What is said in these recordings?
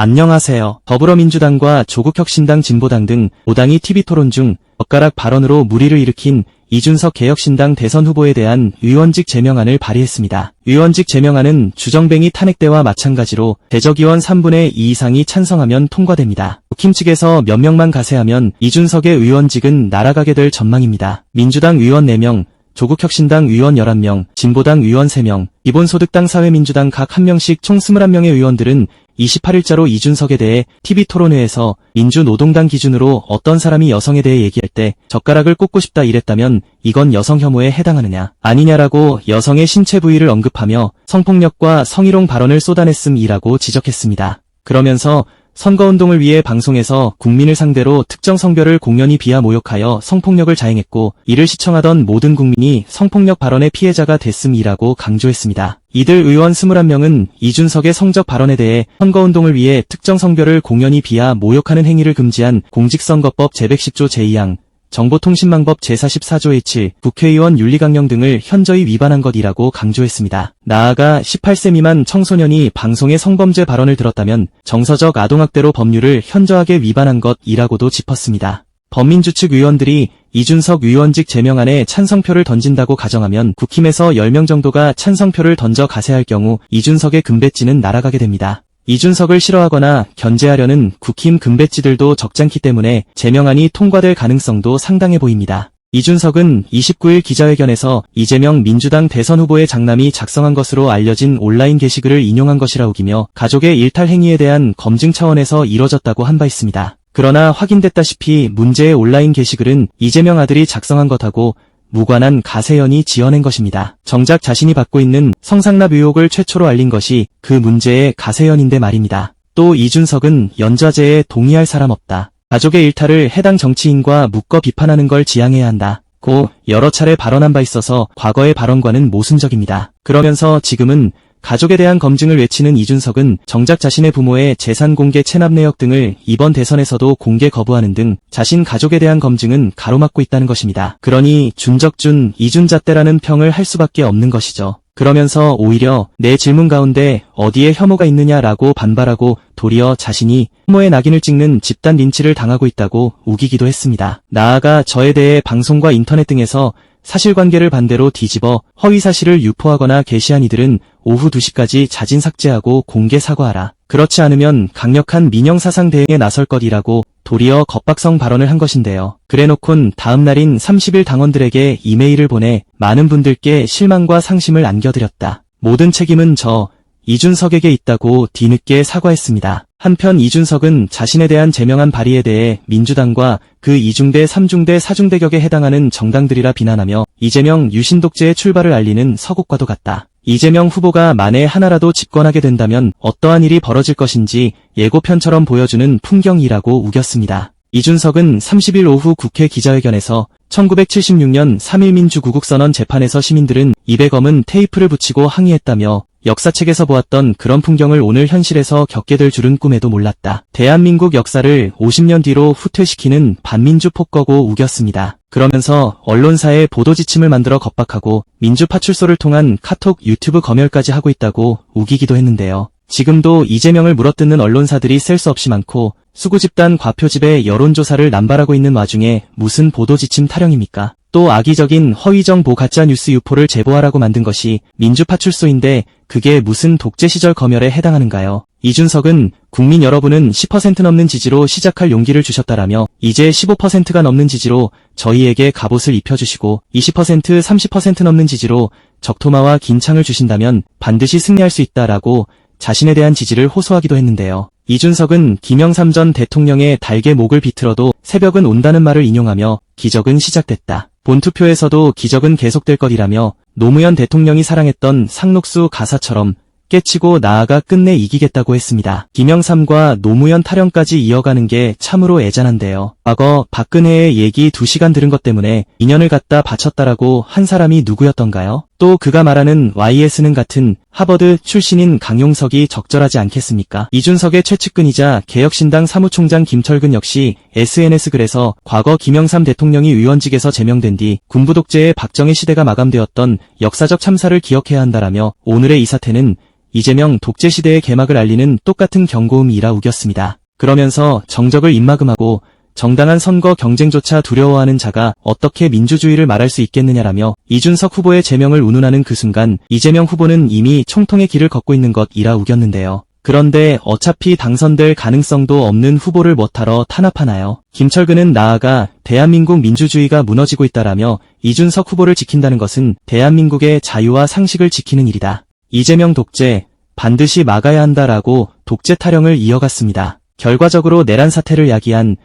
안녕하세요. 더불어민주당과 조국혁신당 진보당 등 5당이 TV토론 중 젓가락 발언으로 물의를 일으킨 이준석 개혁신당 대선 후보에 대한 의원직 제명안을 발의했습니다. 의원직 제명안은 주정뱅이 탄핵 때와 마찬가지로 대적의원 3분의 2 이상이 찬성하면 통과됩니다. 국힘 측에서 몇 명만 가세하면 이준석의 의원직은 날아가게 될 전망입니다. 민주당 의원 4명, 조국혁신당 의원 11명, 진보당 의원 3명, 기본소득당 사회민주당 각 1명씩 총 21명의 의원들은 28일자로 이준석에 대해 TV토론회에서 민주노동당 기준으로 어떤 사람이 여성에 대해 얘기할 때 젓가락을 꽂고 싶다 이랬다면 이건 여성 혐오에 해당하느냐 아니냐라고 여성의 신체 부위를 언급하며 성폭력과 성희롱 발언을 쏟아냈음이라고 지적했습니다. 그러면서 선거운동을 위해 방송에서 국민을 상대로 특정 성별을 공연히 비하 모욕하여 성폭력을 자행했고 이를 시청하던 모든 국민이 성폭력 발언의 피해자가 됐음이라고 강조했습니다. 이들 의원 21명은 이준석의 성적 발언에 대해 선거운동을 위해 특정 성별을 공연히 비하 모욕하는 행위를 금지한 공직선거법 제110조 제2항, 정보통신망법 제44조 H, 국회의원 윤리강령 등을 현저히 위반한 것이라고 강조했습니다. 나아가 18세 미만 청소년이 방송에 성범죄 발언을 들었다면 정서적 아동학대로 법률을 현저하게 위반한 것이라고도 짚었습니다. 범민주 측 의원들이 이준석 의원직 제명안에 찬성표를 던진다고 가정하면 국힘에서 10명 정도가 찬성표를 던져 가세할 경우 이준석의 금배지는 날아가게 됩니다. 이준석을 싫어하거나 견제하려는 국힘 금배지들도 적잖기 때문에 제명안이 통과될 가능성도 상당해 보입니다. 이준석은 29일 기자회견에서 이재명 민주당 대선 후보의 장남이 작성한 것으로 알려진 온라인 게시글을 인용한 것이라 우기며 가족의 일탈 행위에 대한 검증 차원에서 이뤄졌다고 한 바 있습니다. 그러나 확인됐다시피 문제의 온라인 게시글은 이재명 아들이 작성한 것하고 무관한 가세연이 지어낸 것입니다. 정작 자신이 받고 있는 성상납 의혹을 최초로 알린 것이 그 문제의 가세연인데 말입니다. 또 이준석은 연좌제에 동의할 사람 없다. 가족의 일탈을 해당 정치인과 묶어 비판하는 걸 지양해야 한다. 고 여러 차례 발언한 바 있어서 과거의 발언과는 모순적입니다. 그러면서 지금은 가족에 대한 검증을 외치는 이준석은 정작 자신의 부모의 재산 공개 체납 내역 등을 이번 대선에서도 공개 거부하는 등 자신 가족에 대한 검증은 가로막고 있다는 것입니다. 그러니 준적준 이준잣대라는 평을 할 수밖에 없는 것이죠. 그러면서 오히려 내 질문 가운데 어디에 혐오가 있느냐라고 반발하고 도리어 자신이 혐오의 낙인을 찍는 집단 린치를 당하고 있다고 우기기도 했습니다. 나아가 저에 대해 방송과 인터넷 등에서 사실관계를 반대로 뒤집어 허위사실을 유포하거나 게시한 이들은 오후 2시까지 자진 삭제하고 공개 사과하라. 그렇지 않으면 강력한 민영사상 대응에 나설 것이라고 도리어 겁박성 발언을 한 것인데요. 그래놓곤 다음 날인 30일 당원들에게 이메일을 보내 많은 분들께 실망과 상심을 안겨드렸다. 모든 책임은 저 이준석에게 있다고 뒤늦게 사과했습니다. 한편 이준석은 자신에 대한 제명안 발의에 대해 민주당과 그 2중대, 3중대, 4중대 격에 해당하는 정당들이라 비난하며 이재명 유신 독재의 출발을 알리는 서곡과도 같다. 이재명 후보가 만에 하나라도 집권하게 된다면 어떠한 일이 벌어질 것인지 예고편처럼 보여주는 풍경이라고 우겼습니다. 이준석은 30일 오후 국회 기자회견에서 1976년 3.1 민주구국선언 재판에서 시민들은 입에 검은 테이프를 붙이고 항의했다며 역사책에서 보았던 그런 풍경을 오늘 현실에서 겪게 될 줄은 꿈에도 몰랐다. 대한민국 역사를 50년 뒤로 후퇴시키는 반민주 폭거고 우겼습니다. 그러면서 언론사에 보도지침을 만들어 겁박하고 민주파출소를 통한 카톡 유튜브 검열까지 하고 있다고 우기기도 했는데요. 지금도 이재명을 물어뜯는 언론사들이 셀 수 없이 많고 수구집단 과표집의 여론조사를 남발하고 있는 와중에 무슨 보도지침 타령입니까? 또 악의적인 허위정보 가짜뉴스 유포를 제보하라고 만든 것이 민주파출소인데 그게 무슨 독재 시절 검열에 해당하는가요? 이준석은 국민 여러분은 10% 넘는 지지로 시작할 용기를 주셨다라며 이제 15%가 넘는 지지로 저희에게 갑옷을 입혀주시고 20%, 30% 넘는 지지로 적토마와 긴창을 주신다면 반드시 승리할 수 있다라고 자신에 대한 지지를 호소하기도 했는데요. 이준석은 김영삼 전 대통령의 달개 목을 비틀어도 새벽은 온다는 말을 인용하며 기적은 시작됐다. 본투표에서도 기적은 계속될 것이라며 노무현 대통령이 사랑했던 상록수 가사처럼 깨치고 나아가 끝내 이기겠다고 했습니다. 김영삼과 노무현 타령까지 이어가는 게 참으로 애잔한데요. 과거 박근혜의 얘기 2시간 들은 것 때문에 인연을 갖다 바쳤다라고 한 사람이 누구였던가요? 또 그가 말하는 YS는 같은 하버드 출신인 강용석이 적절하지 않겠습니까? 이준석의 최측근이자 개혁신당 사무총장 김철근 역시 SNS 글에서 과거 김영삼 대통령이 의원직에서 제명된 뒤 군부독재의 박정희 시대가 마감되었던 역사적 참사를 기억해야 한다라며 오늘의 이 사태는 이재명 독재 시대의 개막을 알리는 똑같은 경고음이라 우겼습니다. 그러면서 정적을 입막음하고 정당한 선거 경쟁조차 두려워하는 자가 어떻게 민주주의를 말할 수 있겠느냐라며 이준석 후보의 제명을 운운하는 그 순간 이재명 후보는 이미 총통의 길을 걷고 있는 것이라 우겼는데요. 그런데 어차피 당선될 가능성도 없는 후보를 뭐하러 탄압하나요? 김철근은 나아가 대한민국 민주주의가 무너지고 있다라며 이준석 후보를 지킨다는 것은 대한민국의 자유와 상식을 지키는 일이다. 이재명 독재 반드시 막아야 한다라고 독재 타령을 이어갔습니다. 결과적으로 내란 사태를 야기한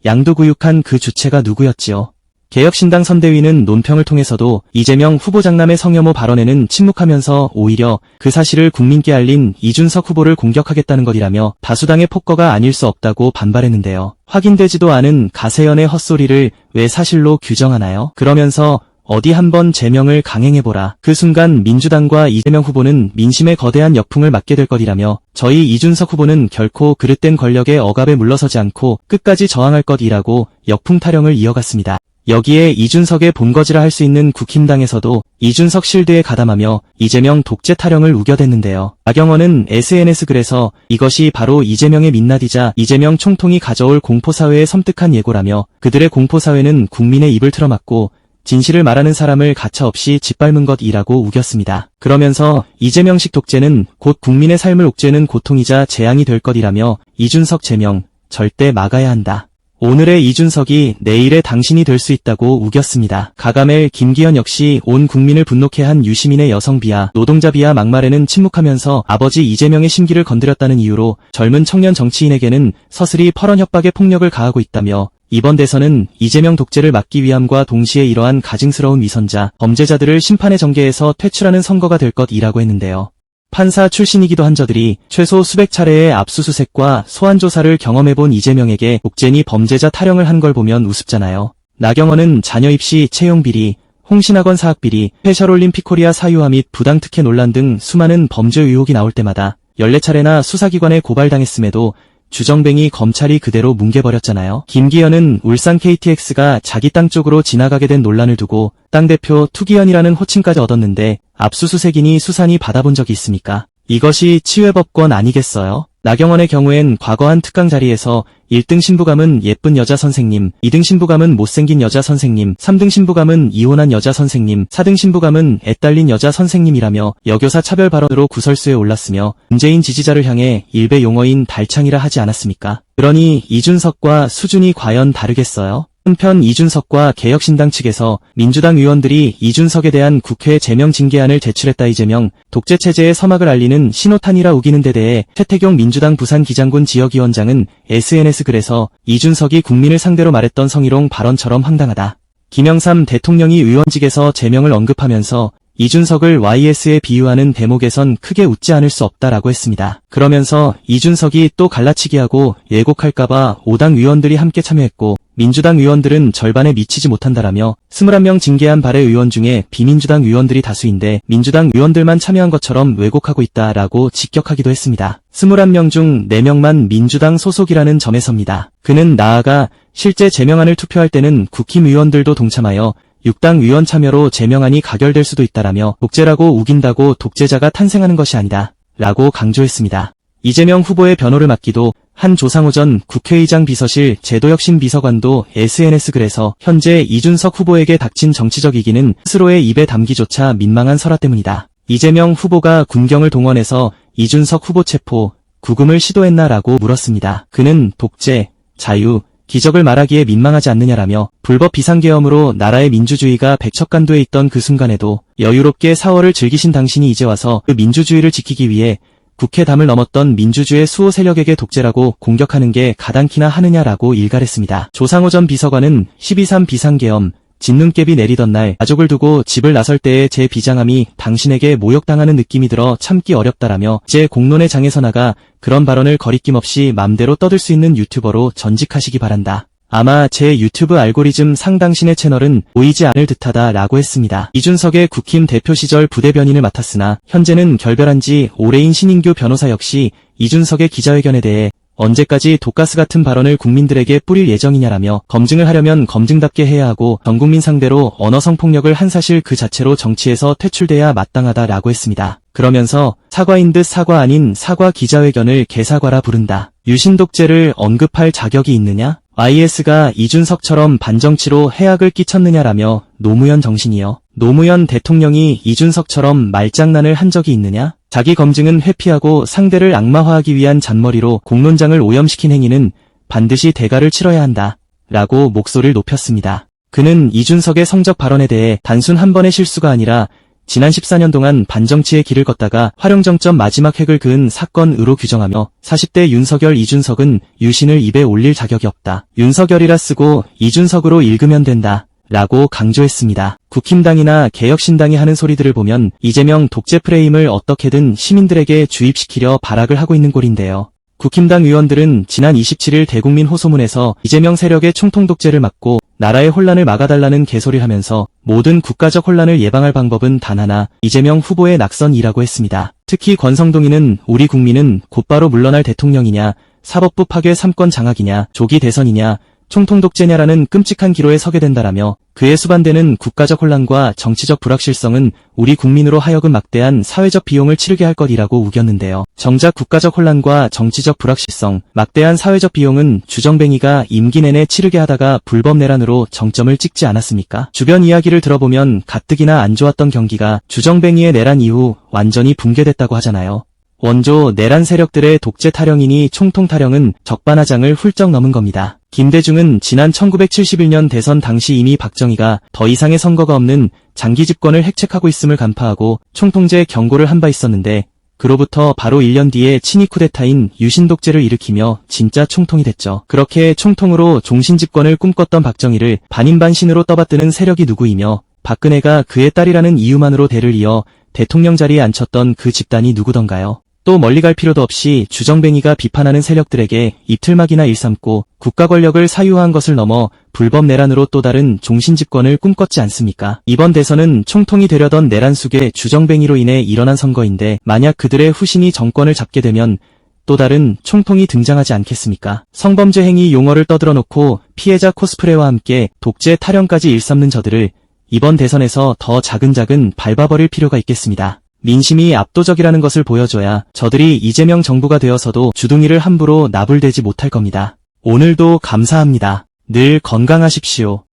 양도구육한 그 주체가 누구였지요? 개혁신당 선대위는 논평을 통해서도 이재명 후보 장남의 성혐오 발언에는 침묵하면서 오히려 그 사실을 국민께 알린 이준석 후보를 공격하겠다는 것이라며 다수당의 폭거가 아닐 수 없다고 반발했는데요. 확인되지도 않은 가세연의 헛소리를 왜 사실로 규정하나요? 그러면서 어디 한번 제명을 강행해보라. 그 순간 민주당과 이재명 후보는 민심의 거대한 역풍을 맞게 될 것이라며 저희 이준석 후보는 결코 그릇된 권력의 억압에 물러서지 않고 끝까지 저항할 것이라고 역풍 타령을 이어갔습니다. 여기에 이준석의 본거지라 할 수 있는 국힘당에서도 이준석 실드에 가담하며 이재명 독재 타령을 우겨댔는데요. 나경원은 SNS 글에서 이것이 바로 이재명의 민낯이자 이재명 총통이 가져올 공포사회의 섬뜩한 예고라며 그들의 공포사회는 국민의 입을 틀어막고 진실을 말하는 사람을 가차없이 짓밟은 것이라고 우겼습니다. 그러면서 이재명식 독재는 곧 국민의 삶을 옥죄는 고통이자 재앙이 될 것이라며 이준석 제명 절대 막아야 한다. 오늘의 이준석이 내일의 당신이 될 수 있다고 우겼습니다. 가가멜 김기현 역시 온 국민을 분노케 한 유시민의 여성 비하, 노동자 비하 막말에는 침묵하면서 아버지 이재명의 심기를 건드렸다는 이유로 젊은 청년 정치인에게는 서슬이 펄언 협박의 폭력을 가하고 있다며 이번 대선은 이재명 독재를 막기 위함과 동시에 이러한 가증스러운 위선자, 범죄자들을 심판의 전개에서 퇴출하는 선거가 될 것이라고 했는데요. 판사 출신이기도 한 저들이 최소 수백 차례의 압수수색과 소환조사를 경험해본 이재명에게 독재니 범죄자 타령을 한 걸 보면 우습잖아요. 나경원은 자녀 입시 채용 비리, 홍신학원 사학 비리, 스페셜올림픽 코리아 사유화 및 부당특혜 논란 등 수많은 범죄 의혹이 나올 때마다 14차례나 수사기관에 고발당했음에도 주정뱅이 검찰이 그대로 뭉개버렸잖아요. 김기현은 울산 KTX가 자기 땅 쪽으로 지나가게 된 논란을 두고 땅대표 투기현이라는 호칭까지 얻었는데 압수수색이니 수사니 받아본 적이 있습니까? 이것이 치외법권 아니겠어요? 나경원의 경우엔 과거 한 특강 자리에서 1등 신부감은 예쁜 여자 선생님, 2등 신부감은 못생긴 여자 선생님, 3등 신부감은 이혼한 여자 선생님, 4등 신부감은 애 딸린 여자 선생님이라며 여교사 차별 발언으로 구설수에 올랐으며 문재인 지지자를 향해 일베 용어인 달창이라 하지 않았습니까? 그러니 이준석과 수준이 과연 다르겠어요? 한편 이준석과 개혁신당 측에서 민주당 의원들이 이준석에 대한 국회 제명 징계안을 제출했다. 이재명 독재체제의 서막을 알리는 신호탄이라 우기는 데 대해 최태경 민주당 부산기장군 지역위원장은 SNS 글에서 이준석이 국민을 상대로 말했던 성희롱 발언처럼 황당하다. 김영삼 대통령이 의원직에서 제명을 언급하면서 이준석을 YS에 비유하는 대목에선 크게 웃지 않을 수 없다라고 했습니다. 그러면서 이준석이 또 갈라치기 하고 예곡할까봐 5당 의원들이 함께 참여했고 민주당 의원들은 절반에 미치지 못한다라며 21명 징계한 발의 의원 중에 비민주당 의원들이 다수인데 민주당 의원들만 참여한 것처럼 왜곡하고 있다라고 직격하기도 했습니다. 21명 중 4명만 민주당 소속이라는 점에서입니다. 그는 나아가 실제 제명안을 투표할 때는 국힘 의원들도 동참하여 6당 의원 참여로 제명안이 가결될 수도 있다라며 독재라고 우긴다고 독재자가 탄생하는 것이 아니다 라고 강조했습니다. 이재명 후보의 변호를 맡기도 한 조상호 전 국회의장 비서실 제도혁신 비서관도 SNS 글에서 현재 이준석 후보에게 닥친 정치적 위기는 스스로의 입에 담기조차 민망한 설화 때문이다. 이재명 후보가 군경을 동원해서 이준석 후보 체포, 구금을 시도했나라고 물었습니다. 그는 독재, 자유, 기적을 말하기에 민망하지 않느냐라며 불법 비상계엄으로 나라의 민주주의가 백척간도에 있던 그 순간에도 여유롭게 4월을 즐기신 당신이 이제 와서 그 민주주의를 지키기 위해 국회 담을 넘었던 민주주의 수호 세력에게 독재라고 공격하는 게 가당키나 하느냐라고 일갈했습니다. 조상호 전 비서관은 12.3 비상계엄, 진눈깨비 내리던 날 가족을 두고 집을 나설 때의 제 비장함이 당신에게 모욕당하는 느낌이 들어 참기 어렵다라며 제 공론의 장에서 나가 그런 발언을 거리낌 없이 맘대로 떠들 수 있는 유튜버로 전직하시기 바란다. 아마 제 유튜브 알고리즘 상 당신의 채널은 보이지 않을 듯하다 라고 했습니다. 이준석의 국힘 대표 시절 부대변인을 맡았으나 현재는 결별한 지 오래인 신인규 변호사 역시 이준석의 기자회견에 대해 언제까지 독가스 같은 발언을 국민들에게 뿌릴 예정이냐라며 검증을 하려면 검증답게 해야 하고 전국민 상대로 언어 성폭력을 한 사실 그 자체로 정치에서 퇴출돼야 마땅하다라고 했습니다. 그러면서 사과인 듯 사과 아닌 사과 기자회견을 개사과라 부른다. 유신 독재를 언급할 자격이 있느냐? YS가 이준석처럼 반정치로 해악을 끼쳤느냐라며 노무현 정신이요. 노무현 대통령이 이준석처럼 말장난을 한 적이 있느냐? 자기 검증은 회피하고 상대를 악마화하기 위한 잔머리로 공론장을 오염시킨 행위는 반드시 대가를 치러야 한다. 라고 목소리를 높였습니다. 그는 이준석의 성적 발언에 대해 단순 한 번의 실수가 아니라 지난 14년 동안 반정치의 길을 걷다가 활용정점 마지막 획을 그은 사건으로 규정하며 40대 윤석열 이준석은 유신을 입에 올릴 자격이 없다. 윤석열이라 쓰고 이준석으로 읽으면 된다. 라고 강조했습니다. 국힘당이나 개혁신당이 하는 소리들을 보면 이재명 독재 프레임을 어떻게든 시민들에게 주입시키려 발악을 하고 있는 꼴인데요. 국힘당 의원들은 지난 27일 대국민 호소문에서 이재명 세력의 총통독재를 막고 나라의 혼란을 막아달라는 개소리를 하면서 모든 국가적 혼란을 예방할 방법은 단 하나, 이재명 후보의 낙선이라고 했습니다. 특히 권성동이는 우리 국민은 곧바로 물러날 대통령이냐, 사법부 파괴 3권 장악이냐, 조기 대선이냐, 총통독재냐라는 끔찍한 기로에 서게 된다라며 그에 수반되는 국가적 혼란과 정치적 불확실성은 우리 국민으로 하여금 막대한 사회적 비용을 치르게 할 것이라고 우겼는데요. 정작 국가적 혼란과 정치적 불확실성, 막대한 사회적 비용은 주정뱅이가 임기 내내 치르게 하다가 불법 내란으로 정점을 찍지 않았습니까? 주변 이야기를 들어보면 가뜩이나 안 좋았던 경기가 주정뱅이의 내란 이후 완전히 붕괴됐다고 하잖아요. 원조 내란 세력들의 독재 타령이니 총통 타령은 적반하장을 훌쩍 넘은 겁니다. 김대중은 지난 1971년 대선 당시 이미 박정희가 더 이상의 선거가 없는 장기 집권을 획책하고 있음을 간파하고 총통제 경고를 한 바 있었는데 그로부터 바로 1년 뒤에 친위 쿠데타인 유신 독재를 일으키며 진짜 총통이 됐죠. 그렇게 총통으로 종신 집권을 꿈꿨던 박정희를 반인반신으로 떠받드는 세력이 누구이며 박근혜가 그의 딸이라는 이유만으로 대를 이어 대통령 자리에 앉혔던 그 집단이 누구던가요? 또 멀리 갈 필요도 없이 주정뱅이가 비판하는 세력들에게 입틀막이나 일삼고 국가 권력을 사유화한 것을 넘어 불법 내란으로 또 다른 종신 집권을 꿈꿨지 않습니까? 이번 대선은 총통이 되려던 내란 속의 주정뱅이로 인해 일어난 선거인데 만약 그들의 후신이 정권을 잡게 되면 또 다른 총통이 등장하지 않겠습니까? 성범죄 행위 용어를 떠들어놓고 피해자 코스프레와 함께 독재 타령까지 일삼는 저들을 이번 대선에서 더 자근자근 밟아버릴 필요가 있겠습니다. 민심이 압도적이라는 것을 보여줘야 저들이 이재명 정부가 되어서도 주둥이를 함부로 나불대지 못할 겁니다. 오늘도 감사합니다. 늘 건강하십시오.